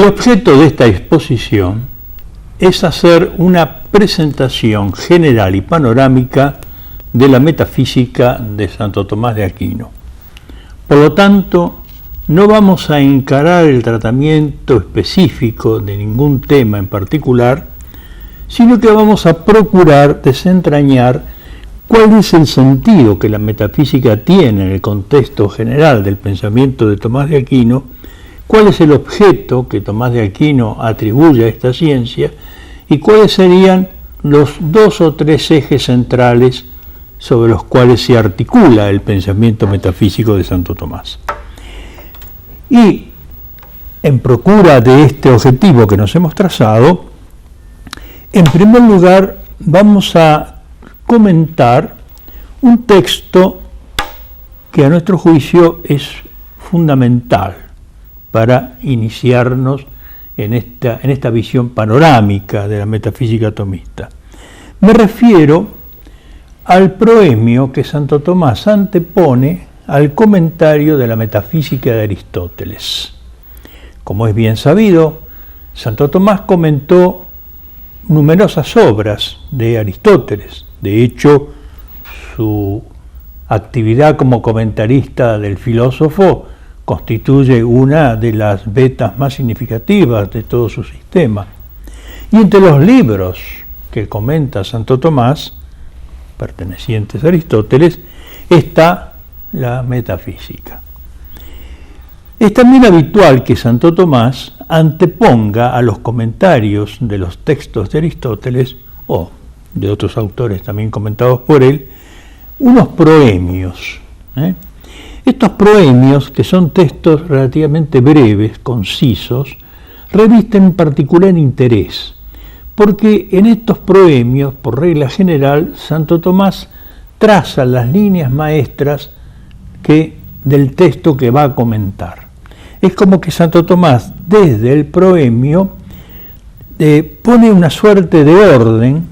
objeto de esta exposición es hacer una presentación general y panorámica de la metafísica de Santo Tomás de Aquino. Por lo tanto, no vamos a encarar el tratamiento específico de ningún tema en particular, sino que vamos a procurar desentrañar cuál es el sentido que la metafísica tiene en el contexto general del pensamiento de Tomás de Aquino, cuál es el objeto que Tomás de Aquino atribuye a esta ciencia y cuáles serían los 2 o 3 ejes centrales sobre los cuales se articula el pensamiento metafísico de Santo Tomás. Y en procura de este objetivo que nos hemos trazado, en primer lugar vamos a comentar un texto que a nuestro juicio es fundamental para iniciarnos en esta visión panorámica de la metafísica tomista. Me refiero al proemio que Santo Tomás antepone al comentario de la metafísica de Aristóteles. Como es bien sabido, Santo Tomás comentó numerosas obras de Aristóteles. De hecho, su actividad como comentarista del filósofo constituye una de las vetas más significativas de todo su sistema. Y entre los libros que comenta Santo Tomás, pertenecientes a Aristóteles, está la metafísica. Es también habitual que Santo Tomás anteponga a los comentarios de los textos de Aristóteles, o de otros autores también comentados por él, unos proemios. Estos proemios, que son textos relativamente breves, concisos, revisten particular interés, porque en estos proemios, por regla general, Santo Tomás traza las líneas maestras del texto que va a comentar. Es como que Santo Tomás, desde el proemio, pone una suerte de orden,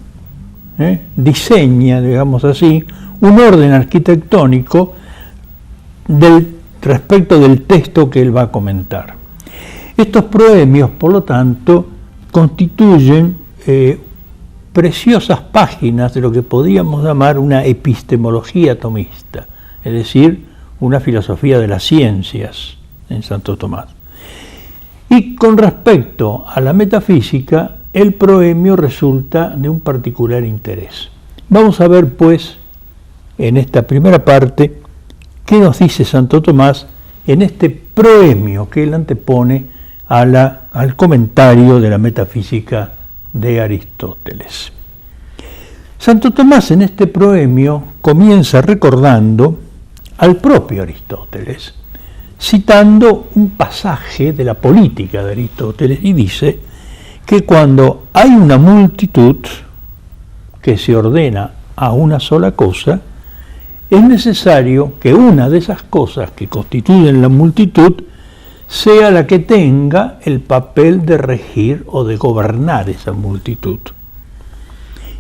diseña, digamos así, un orden arquitectónico respecto del texto que él va a comentar. Estos proemios, por lo tanto, constituyen preciosas páginas de lo que podríamos llamar una epistemología tomista, es decir, una filosofía de las ciencias en Santo Tomás. Y con respecto a la metafísica, el proemio resulta de un particular interés. Vamos a ver, pues, en esta primera parte, qué nos dice Santo Tomás en este proemio que él antepone al comentario de la metafísica de Aristóteles. Santo Tomás en este proemio comienza recordando al propio Aristóteles, citando un pasaje de la Política de Aristóteles, y dice que cuando hay una multitud que se ordena a una sola cosa, es necesario que una de esas cosas que constituyen la multitud sea la que tenga el papel de regir o de gobernar esa multitud.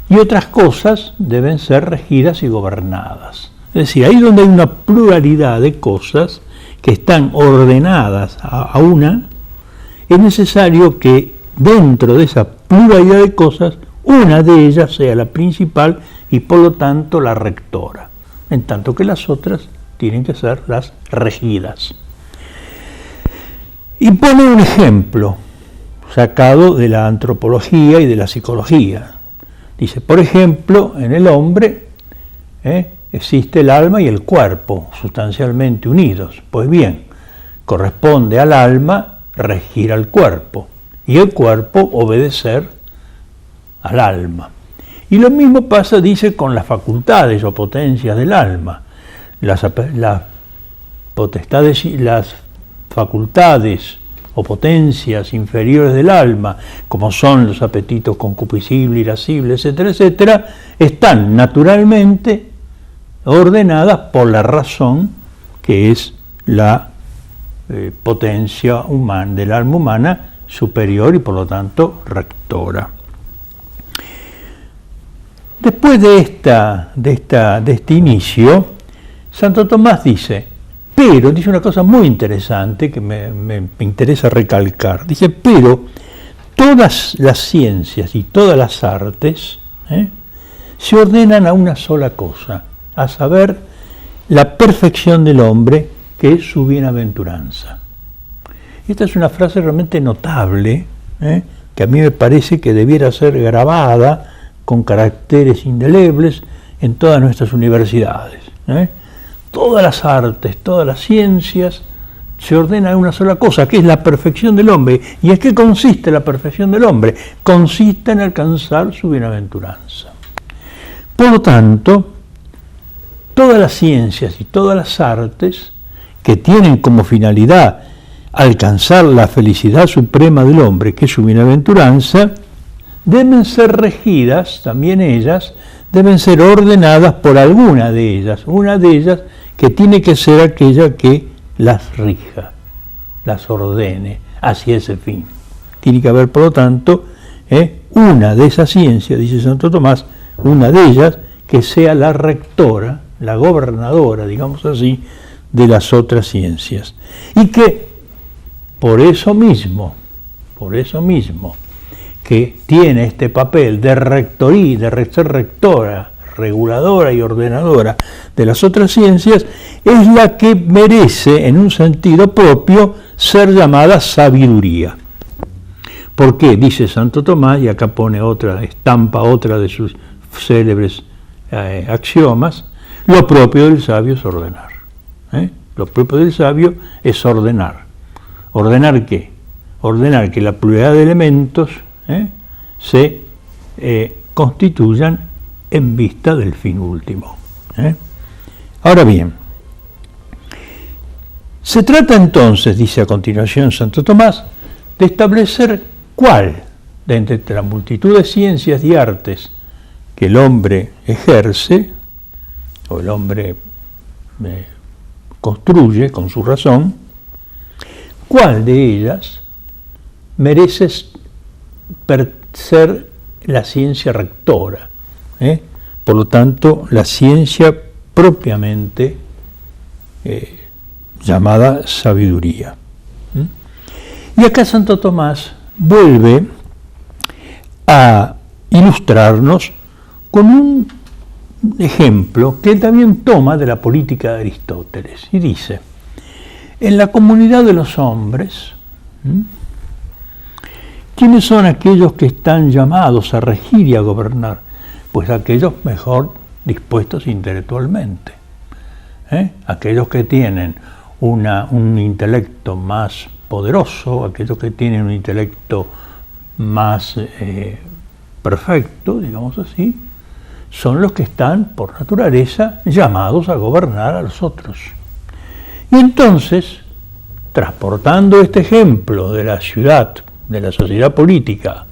Y otras cosas deben ser regidas y gobernadas. Es decir, ahí donde hay una pluralidad de cosas que están ordenadas a una, es necesario que dentro de esa pluralidad de cosas, una de ellas sea la principal y por lo tanto la rectora, en tanto que las otras tienen que ser las regidas. Y pone un ejemplo sacado de la antropología y de la psicología. Dice, por ejemplo, en el hombre existe el alma y el cuerpo sustancialmente unidos. Pues bien, corresponde al alma regir al cuerpo y el cuerpo obedecer al alma. Y lo mismo pasa, dice, con las facultades o potencias del alma. Las potestades y las facultades o potencias inferiores del alma, como son los apetitos concupiscibles, irascibles, etcétera, etcétera, están naturalmente ordenadas por la razón, que es la potencia humana, del alma humana superior y por lo tanto rectora. Después de este inicio, Santo Tomás dice, pero, dice una cosa muy interesante que me interesa recalcar, dice, pero todas las ciencias y todas las artes se ordenan a una sola cosa, a saber, la perfección del hombre, que es su bienaventuranza. Esta es una frase realmente notable, que a mí me parece que debiera ser grabada con caracteres indelebles en todas nuestras universidades. Todas las artes, todas las ciencias se ordenan a una sola cosa, que es la perfección del hombre. ¿Y en qué consiste la perfección del hombre? Consiste en alcanzar su bienaventuranza. Por lo tanto, todas las ciencias y todas las artes que tienen como finalidad alcanzar la felicidad suprema del hombre, que es su bienaventuranza, deben ser regidas, también ellas, deben ser ordenadas por alguna de ellas, una de ellas que tiene que ser aquella que las rija, las ordene hacia ese fin. Tiene que haber, por lo tanto, una de esas ciencias, dice Santo Tomás, una de ellas que sea la rectora, la gobernadora, digamos así, de las otras ciencias. Y que por eso mismo, que tiene este papel de rectoría, de ser rectora, reguladora y ordenadora de las otras ciencias, es la que merece, en un sentido propio, ser llamada sabiduría. ¿Por qué? Dice Santo Tomás, y acá pone otra, estampa otra de sus célebres axiomas, lo propio del sabio es ordenar. Lo propio del sabio es ordenar. ¿Ordenar qué? Ordenar que la pluralidad de elementos se constituyan en vista del fin último. Ahora bien, se trata entonces, dice a continuación Santo Tomás, de establecer cuál de entre la multitud de ciencias y artes que el hombre ejerce, o el hombre construye con su razón, cuál de ellas merece ser la ciencia rectora, por lo tanto la ciencia propiamente llamada sabiduría. Y acá Santo Tomás vuelve a ilustrarnos con un ejemplo que él también toma de la política de Aristóteles y dice: en la comunidad de los hombres, ¿quiénes son aquellos que están llamados a regir y a gobernar? Pues aquellos mejor dispuestos intelectualmente, aquellos que tienen un intelecto más poderoso, aquellos que tienen un intelecto más perfecto, digamos así, son los que están por naturaleza llamados a gobernar a los otros. Y entonces, transportando este ejemplo de la ciudad, de la sociedad política,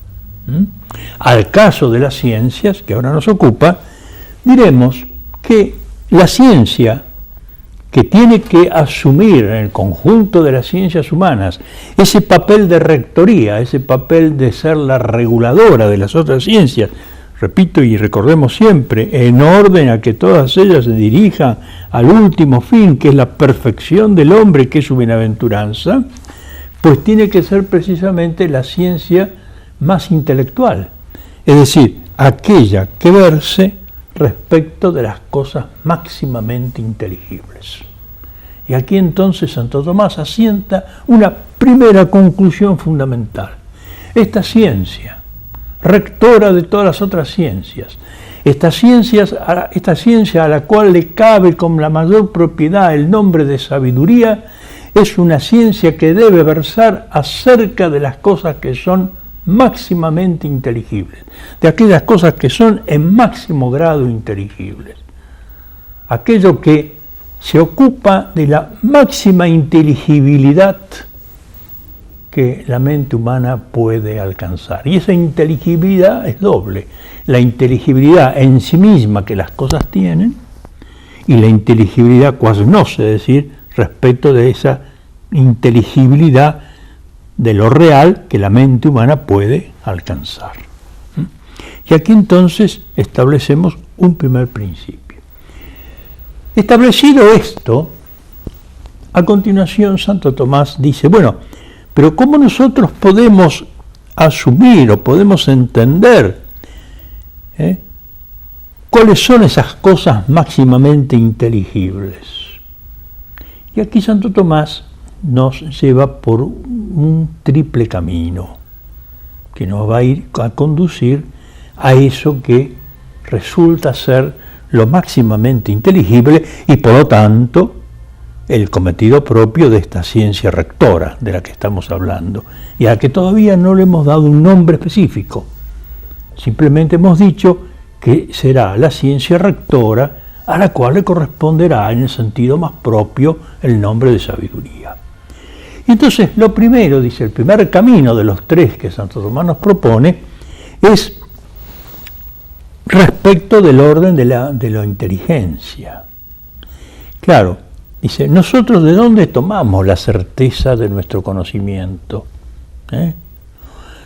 al caso de las ciencias, que ahora nos ocupa, diremos que la ciencia, que tiene que asumir en el conjunto de las ciencias humanas ese papel de rectoría, ese papel de ser la reguladora de las otras ciencias, repito y recordemos siempre, en orden a que todas ellas se dirijan al último fin, que es la perfección del hombre, que es su bienaventuranza, pues tiene que ser precisamente la ciencia más intelectual, es decir, aquella que verse respecto de las cosas máximamente inteligibles. Y aquí entonces Santo Tomás asienta una primera conclusión fundamental. Esta ciencia, rectora de todas las otras ciencias, esta ciencia a la cual le cabe con la mayor propiedad el nombre de sabiduría, es una ciencia que debe versar acerca de las cosas que son máximamente inteligibles, de aquellas cosas que son en máximo grado inteligibles. Aquello que se ocupa de la máxima inteligibilidad que la mente humana puede alcanzar. Y esa inteligibilidad es doble. La inteligibilidad en sí misma que las cosas tienen y la inteligibilidad quasi no, es decir, respecto de esa inteligibilidad de lo real que la mente humana puede alcanzar. Y aquí entonces establecemos un primer principio. Establecido esto, A continuación, Santo Tomás dice, bueno, pero ¿cómo nosotros podemos asumir o podemos entender cuáles son esas cosas máximamente inteligibles? Y aquí Santo Tomás nos lleva por un triple camino que nos va a ir a conducir a eso que resulta ser lo máximamente inteligible y por lo tanto el cometido propio de esta ciencia rectora de la que estamos hablando, y a la que todavía no le hemos dado un nombre específico. Simplemente hemos dicho que será la ciencia rectora a la cual le corresponderá en el sentido más propio el nombre de sabiduría. Y entonces lo primero, dice, el primer camino de los tres que Santo Tomás nos propone es respecto del orden de la inteligencia. Claro, dice, nosotros ¿de dónde tomamos la certeza de nuestro conocimiento?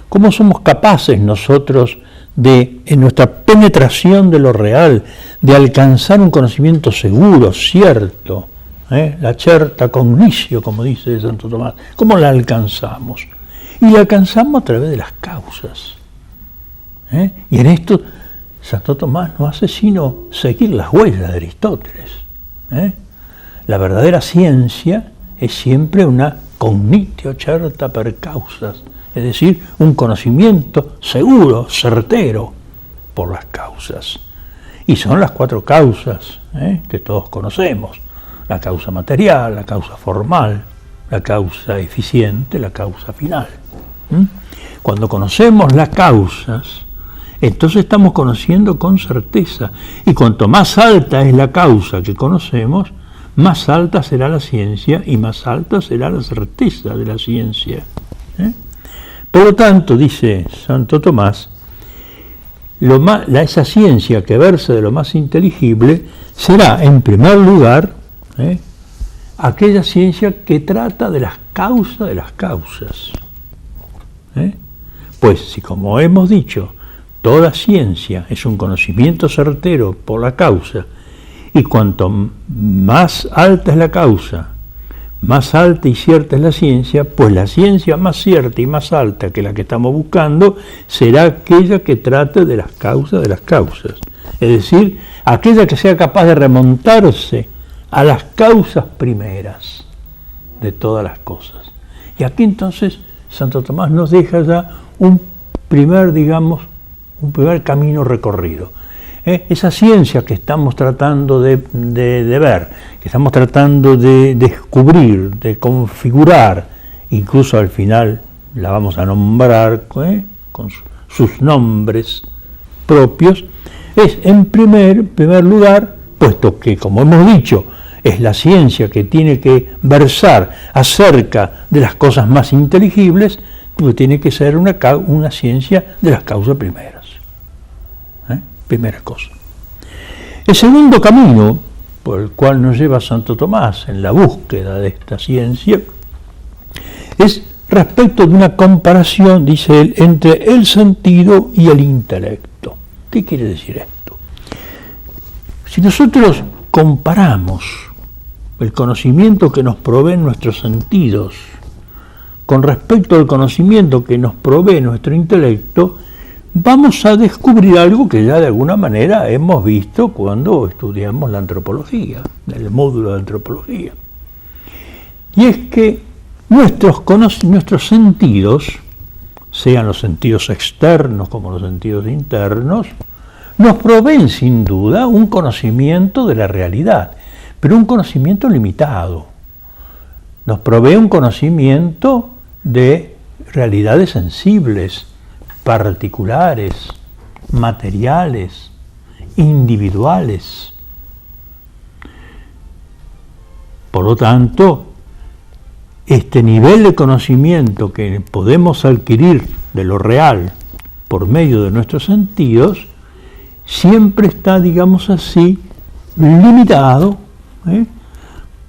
¿Cómo somos capaces nosotros de, en nuestra penetración de lo real, de alcanzar un conocimiento seguro, cierto? La certa cognicio, como dice Santo Tomás. ¿Cómo la alcanzamos? Y la alcanzamos a través de las causas. Y en esto Santo Tomás no hace sino seguir las huellas de Aristóteles. La verdadera ciencia es siempre una cognitio certa per causas, es decir, un conocimiento seguro, certero por las causas. Y son las cuatro causas que todos conocemos: la causa material, la causa formal, la causa eficiente, la causa final. Cuando conocemos las causas, entonces estamos conociendo con certeza, y cuanto más alta es la causa que conocemos, más alta será la ciencia y más alta será la certeza de la ciencia. Por lo tanto, dice Santo Tomás, esa ciencia que versa de lo más inteligible será, en primer lugar, aquella ciencia que trata de las causas de las causas. Pues si, como hemos dicho, toda ciencia es un conocimiento certero por la causa, y cuanto más alta es la causa, más alta y cierta es la ciencia, pues la ciencia más cierta y más alta que la que estamos buscando será aquella que trate de las causas de las causas. Es decir, aquella que sea capaz de remontarse a las causas primeras de todas las cosas. Y aquí entonces Santo Tomás nos deja ya un primer camino recorrido. Esa ciencia que estamos tratando de ver, que estamos tratando de descubrir, de configurar, incluso al final la vamos a nombrar con sus nombres propios, es en primer lugar, puesto que, como hemos dicho, es la ciencia que tiene que versar acerca de las cosas más inteligibles, pues tiene que ser una ciencia de las causas primeras. Primera cosa. El segundo camino por el cual nos lleva Santo Tomás en la búsqueda de esta ciencia es respecto de una comparación, dice él, entre el sentido y el intelecto. ¿Qué quiere decir esto? Si nosotros comparamos el conocimiento que nos proveen nuestros sentidos con respecto al conocimiento que nos provee nuestro intelecto, vamos a descubrir algo que ya de alguna manera hemos visto cuando estudiamos la antropología, el módulo de antropología. Y es que nuestros sentidos, sean los sentidos externos como los sentidos internos, nos proveen sin duda un conocimiento de la realidad, pero un conocimiento limitado. Nos provee un conocimiento de realidades sensibles, particulares, materiales, individuales. Por lo tanto, este nivel de conocimiento que podemos adquirir de lo real por medio de nuestros sentidos siempre está, digamos así, limitado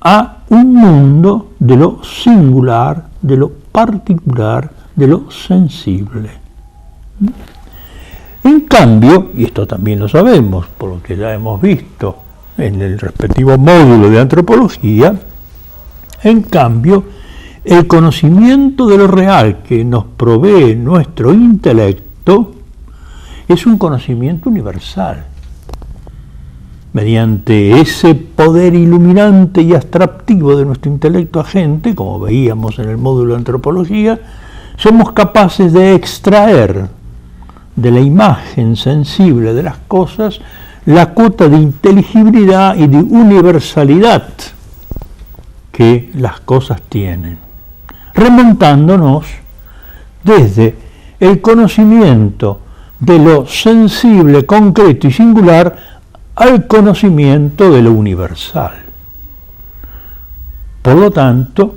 a un mundo de lo singular, de lo particular, de lo sensible. En cambio, y esto también lo sabemos, por lo que ya hemos visto en el respectivo módulo de antropología, En cambio, el conocimiento de lo real que nos provee nuestro intelecto es un conocimiento universal. Mediante ese poder iluminante y abstractivo de nuestro intelecto agente, como veíamos en el módulo de antropología, somos capaces de extraer de la imagen sensible de las cosas la cuota de inteligibilidad y de universalidad que las cosas tienen, remontándonos desde el conocimiento de lo sensible, concreto y singular al conocimiento de lo universal. Por lo tanto,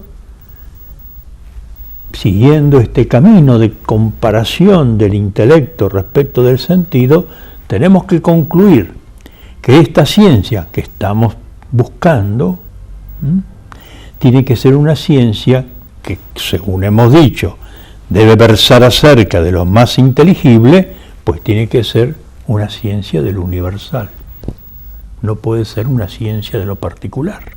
siguiendo este camino de comparación del intelecto respecto del sentido, tenemos que concluir que esta ciencia que estamos buscando tiene que ser una ciencia que, según hemos dicho, debe versar acerca de lo más inteligible, pues tiene que ser una ciencia de lo universal. No puede ser una ciencia de lo particular.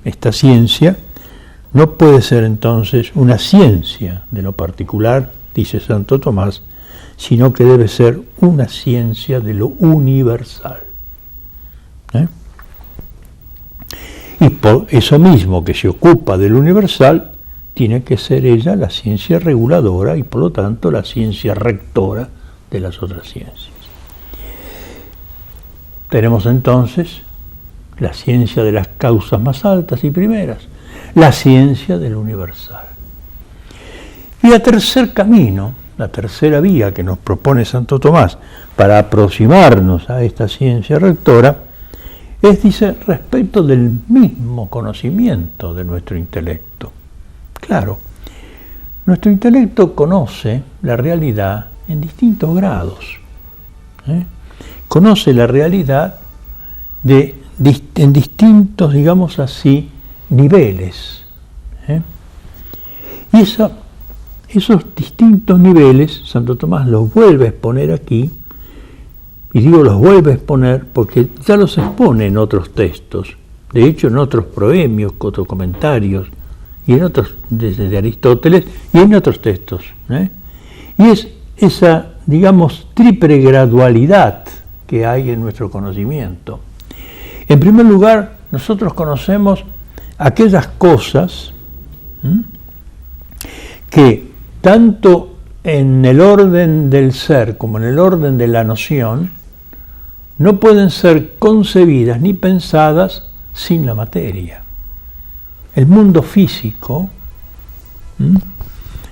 Esta ciencia no puede ser entonces una ciencia de lo particular, dice Santo Tomás, sino que debe ser una ciencia de lo universal. Y por eso mismo que se ocupa del universal, tiene que ser ella la ciencia reguladora y por lo tanto la ciencia rectora de las otras ciencias. Tenemos entonces la ciencia de las causas más altas y primeras, la ciencia del universal. Y el tercer camino, la tercera vía que nos propone Santo Tomás para aproximarnos a esta ciencia rectora, dice, respecto del mismo conocimiento de nuestro intelecto. Claro, nuestro intelecto conoce la realidad en distintos grados. Conoce la realidad en distintos, digamos así, niveles. Y esos distintos niveles, Santo Tomás los vuelve a exponer aquí, y digo los vuelve a exponer porque ya los expone en otros textos, de hecho en otros proemios, otros comentarios, y en otros, desde Aristóteles, y en otros textos. Y es esa, digamos, triple gradualidad que hay en nuestro conocimiento. En primer lugar, nosotros conocemos aquellas cosas que tanto en el orden del ser como en el orden de la noción no pueden ser concebidas ni pensadas sin la materia. El mundo físico,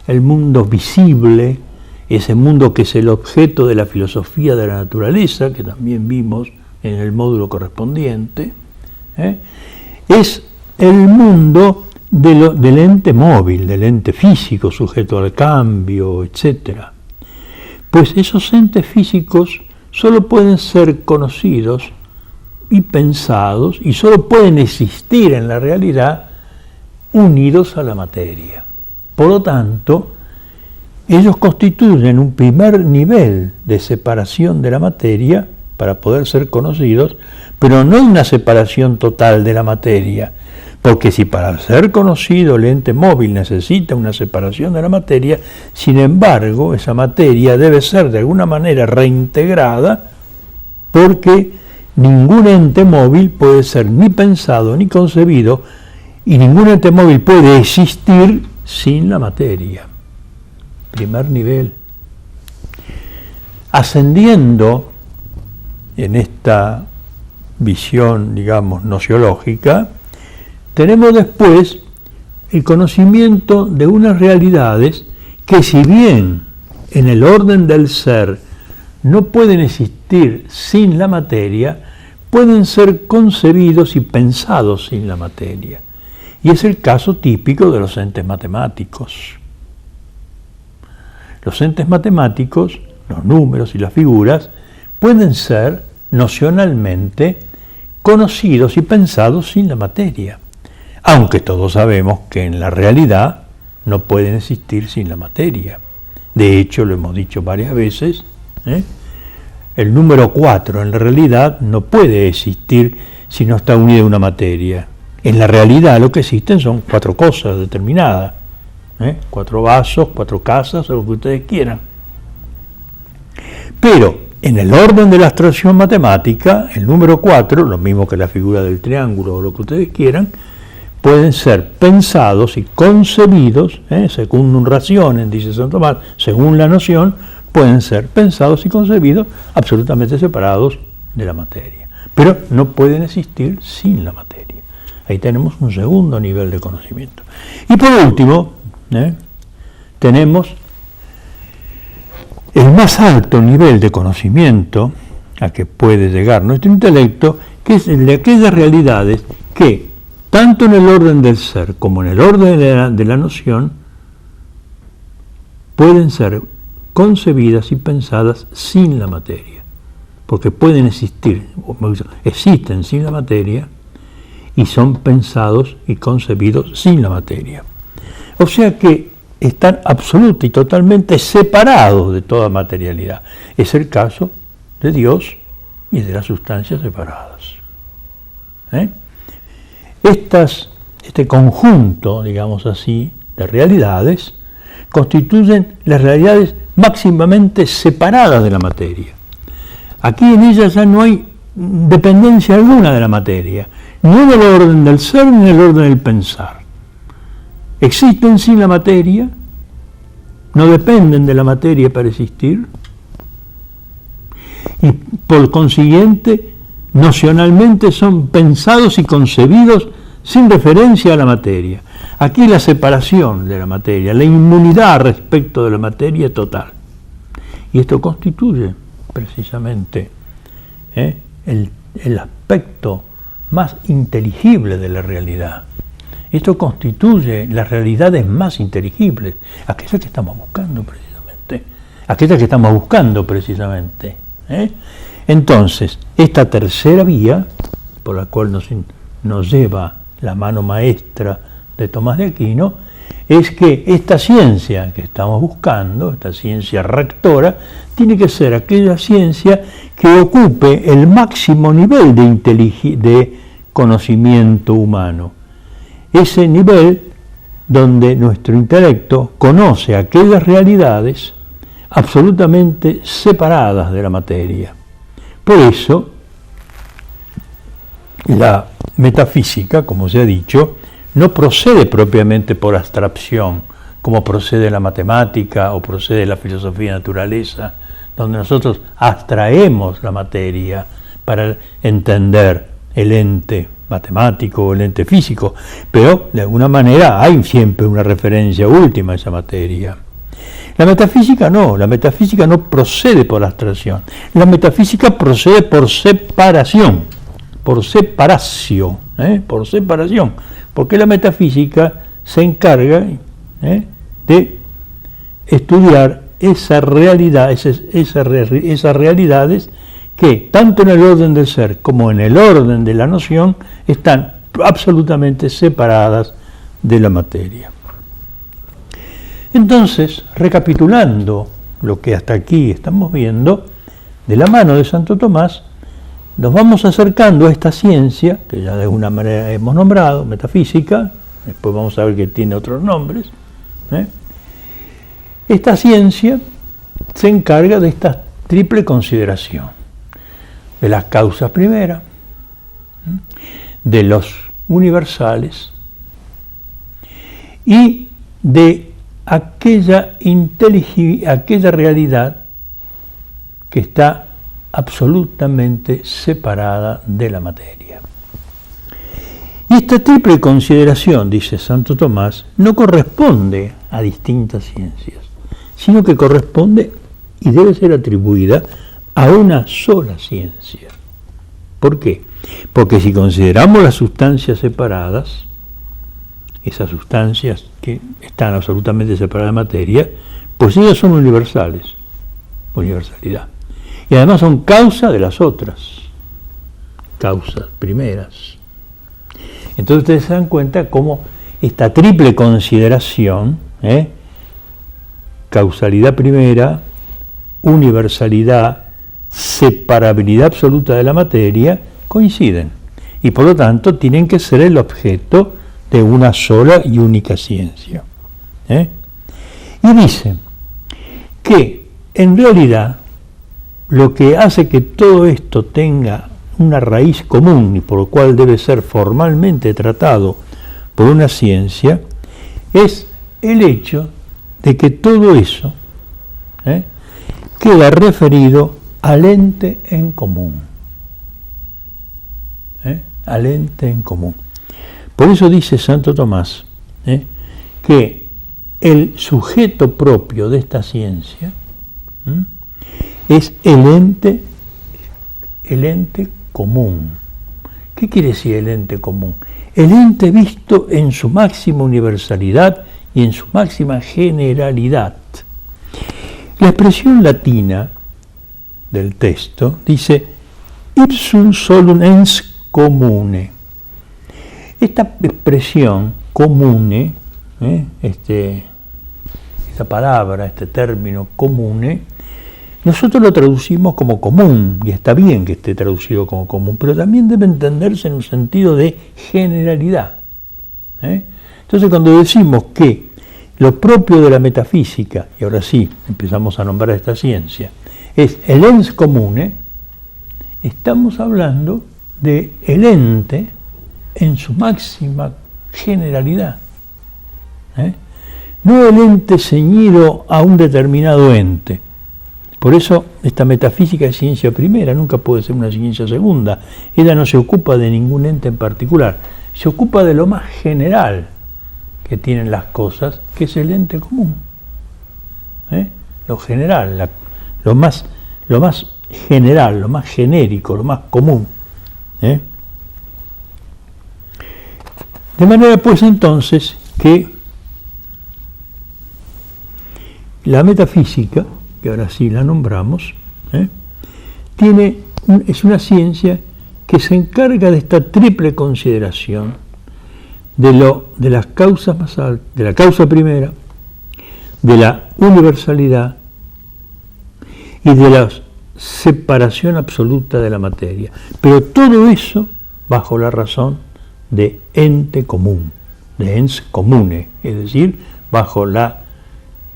el mundo visible, ese mundo que es el objeto de la filosofía de la naturaleza, que también vimos en el módulo correspondiente, es el mundo del ente móvil, del ente físico, sujeto al cambio, etc. Pues esos entes físicos solo pueden ser conocidos y pensados, y solo pueden existir en la realidad unidos a la materia. Por lo tanto, ellos constituyen un primer nivel de separación de la materia para poder ser conocidos, pero no una separación total de la materia, porque si para ser conocido el ente móvil necesita una separación de la materia, sin embargo, esa materia debe ser de alguna manera reintegrada, porque ningún ente móvil puede ser ni pensado ni concebido, y ningún ente móvil puede existir sin la materia. Primer nivel. Ascendiendo en esta visión, digamos, nociológica, tenemos después el conocimiento de unas realidades que, si bien en el orden del ser no pueden existir sin la materia, pueden ser concebidos y pensados sin la materia. Y es el caso típico de los entes matemáticos. Los entes matemáticos, los números y las figuras, pueden ser nocionalmente conocidos y pensados sin la materia, aunque todos sabemos que en la realidad no pueden existir sin la materia. De hecho, lo hemos dicho varias veces, el número 4 en la realidad no puede existir si no está unido a una materia. En la realidad lo que existen son 4 cosas determinadas, 4 vasos, 4 casas, o lo que ustedes quieran. Pero en el orden de la abstracción matemática, el número 4, lo mismo que la figura del triángulo o lo que ustedes quieran, pueden ser pensados y concebidos, según raciones, dice Santo Tomás, según la noción, pueden ser pensados y concebidos absolutamente separados de la materia. Pero no pueden existir sin la materia. Ahí tenemos un segundo nivel de conocimiento. Y por último, tenemos el más alto nivel de conocimiento a que puede llegar nuestro intelecto, que es el de aquellas realidades que, tanto en el orden del ser como en el orden de la noción, pueden ser concebidas y pensadas sin la materia, porque pueden existir, existen sin la materia y son pensados y concebidos sin la materia. O sea que están absoluta y totalmente separados de toda materialidad. Es el caso de Dios y de las sustancias separadas. Este conjunto, digamos así, de realidades constituyen las realidades máximamente separadas de la materia. Aquí en ellas ya no hay dependencia alguna de la materia, ni en el orden del ser ni en el orden del pensar. Existen sin la materia, no dependen de la materia para existir, y por consiguiente nocionalmente son pensados y concebidos sin referencia a la materia. Aquí la separación de la materia, la inmunidad respecto de la materia total. Y esto constituye precisamente el aspecto más inteligible de la realidad. Esto constituye las realidades más inteligibles, aquellas que estamos buscando precisamente. Entonces, esta tercera vía, por la cual nos lleva la mano maestra de Tomás de Aquino, es que esta ciencia que estamos buscando, esta ciencia rectora, tiene que ser aquella ciencia que ocupe el máximo nivel de conocimiento humano. Ese nivel donde nuestro intelecto conoce aquellas realidades absolutamente separadas de la materia. Por eso, la metafísica, como se ha dicho, no procede propiamente por abstracción, como procede la matemática o procede la filosofía de naturaleza, donde nosotros abstraemos la materia para entender el ente matemático o el ente físico, pero de alguna manera hay siempre una referencia última a esa materia. La metafísica no procede por abstracción, la metafísica procede por separación, porque la metafísica se encarga de estudiar esas realidades que tanto en el orden del ser como en el orden de la noción están absolutamente separadas de la materia. Entonces, recapitulando lo que hasta aquí estamos viendo, de la mano de Santo Tomás, nos vamos acercando a esta ciencia, que ya de alguna manera hemos nombrado, metafísica, después vamos a ver que tiene otros nombres. Esta ciencia se encarga de esta triple consideración, de las causas primeras, de los universales y de aquella realidad que está absolutamente separada de la materia. Y esta triple consideración, dice Santo Tomás, no corresponde a distintas ciencias, sino que corresponde y debe ser atribuida a una sola ciencia. ¿Por qué? Porque si consideramos las sustancias separadas, esas sustancias que están absolutamente separadas de materia, pues ellas son universales, universalidad. Y además son causa de las otras, causas primeras. Entonces ustedes se dan cuenta cómo esta triple consideración, causalidad primera, universalidad, separabilidad absoluta de la materia, coinciden. y por lo tanto tienen que ser el objeto de una sola y única ciencia. Y dice que en realidad lo que hace que todo esto tenga una raíz común y por lo cual debe ser formalmente tratado por una ciencia es el hecho de que todo eso queda referido al ente en común. Al ente en común. Por eso dice Santo Tomás que el sujeto propio de esta ciencia es el ente común. ¿Qué quiere decir el ente común? El ente visto en su máxima universalidad y en su máxima generalidad. La expresión latina del texto dice ipsum solum ens comune. Esta expresión comune, esta palabra, este término comune, nosotros lo traducimos como común, y está bien que esté traducido como común, pero también debe entenderse en un sentido de generalidad. Entonces, cuando decimos que lo propio de la metafísica, y ahora sí empezamos a nombrar esta ciencia, es el ens comune, estamos hablando de el ente en su máxima generalidad. No el ente ceñido a un determinado ente. Por eso esta metafísica es ciencia primera, nunca puede ser una ciencia segunda. Ella no se ocupa de ningún ente en particular, se ocupa de lo más general que tienen las cosas, que es el ente común. Lo general, lo más general, lo más genérico, lo más común. De manera pues entonces que la metafísica, que ahora sí la nombramos, es una ciencia que se encarga de esta triple consideración de las causas más altas, de la causa primera, de la universalidad y de la separación absoluta de la materia. Pero todo eso bajo la razón de ente común, de ens comune, es decir, bajo la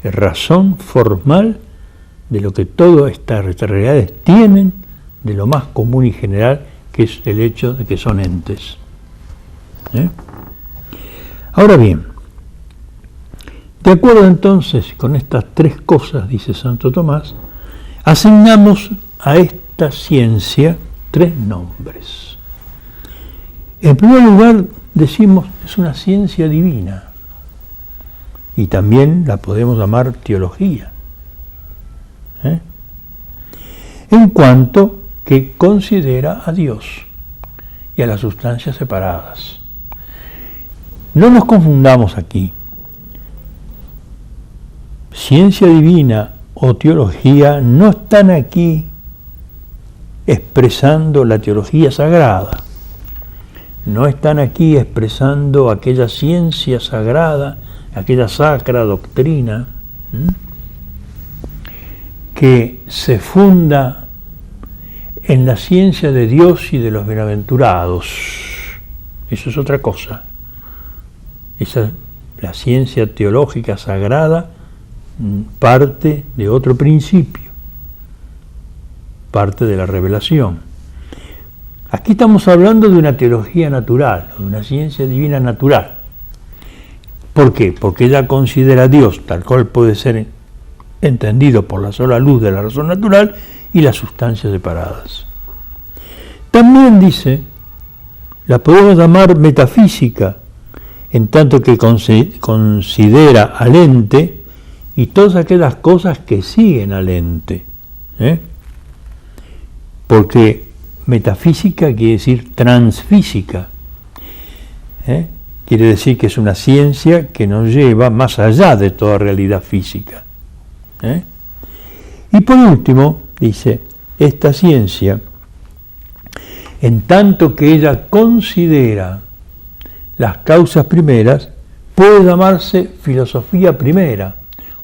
razón formal de lo que todas estas realidades tienen, de lo más común y general, que es el hecho de que son entes. Ahora bien, de acuerdo entonces con estas tres cosas, dice Santo Tomás, asignamos a esta ciencia tres nombres. En primer lugar, decimos, es una ciencia divina, y también la podemos llamar teología, en cuanto que considera a Dios y a las sustancias separadas. No nos confundamos aquí. Ciencia divina o teología no están aquí expresando la teología sagrada, no están aquí expresando aquella ciencia sagrada, aquella sacra doctrina que se funda en la ciencia de Dios y de los bienaventurados. Eso es otra cosa. La ciencia teológica sagrada parte de otro principio, parte de la revelación. Aquí estamos hablando de una teología natural, de una ciencia divina natural. ¿Por qué? Porque ella considera a Dios tal cual puede ser entendido por la sola luz de la razón natural y las sustancias separadas. También dice, la podemos llamar metafísica, en tanto que considera al ente y todas aquellas cosas que siguen al ente. Porque metafísica quiere decir transfísica. Quiere decir que es una ciencia que nos lleva más allá de toda realidad física. Y por último, dice, esta ciencia, en tanto que ella considera las causas primeras, puede llamarse filosofía primera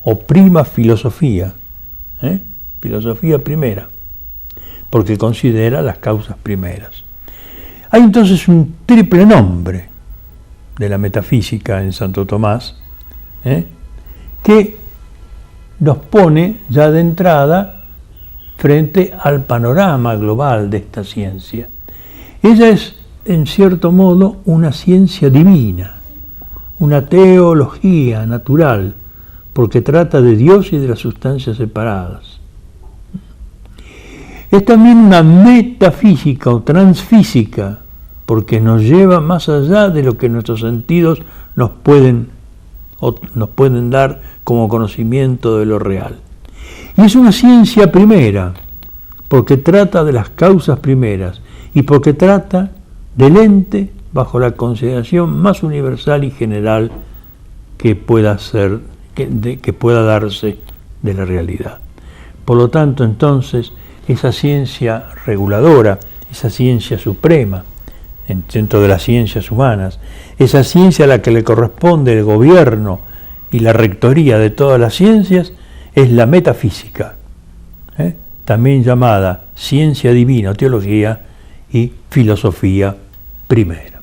o prima filosofía, filosofía primera, porque considera las causas primeras. Hay entonces un triple nombre de la metafísica en Santo Tomás, que nos pone ya de entrada frente al panorama global de esta ciencia. Ella es, en cierto modo, una ciencia divina, una teología natural, porque trata de Dios y de las sustancias separadas. Es también una metafísica o transfísica, porque nos lleva más allá de lo que nuestros sentidos nos pueden dar como conocimiento de lo real. Y es una ciencia primera, porque trata de las causas primeras y porque trata del ente bajo la consideración más universal y general que pueda darse de la realidad. Por lo tanto, entonces, esa ciencia reguladora, esa ciencia suprema, dentro de las ciencias humanas, esa ciencia a la que le corresponde el gobierno y la rectoría de todas las ciencias, es la metafísica, también llamada ciencia divina o teología y filosofía primera.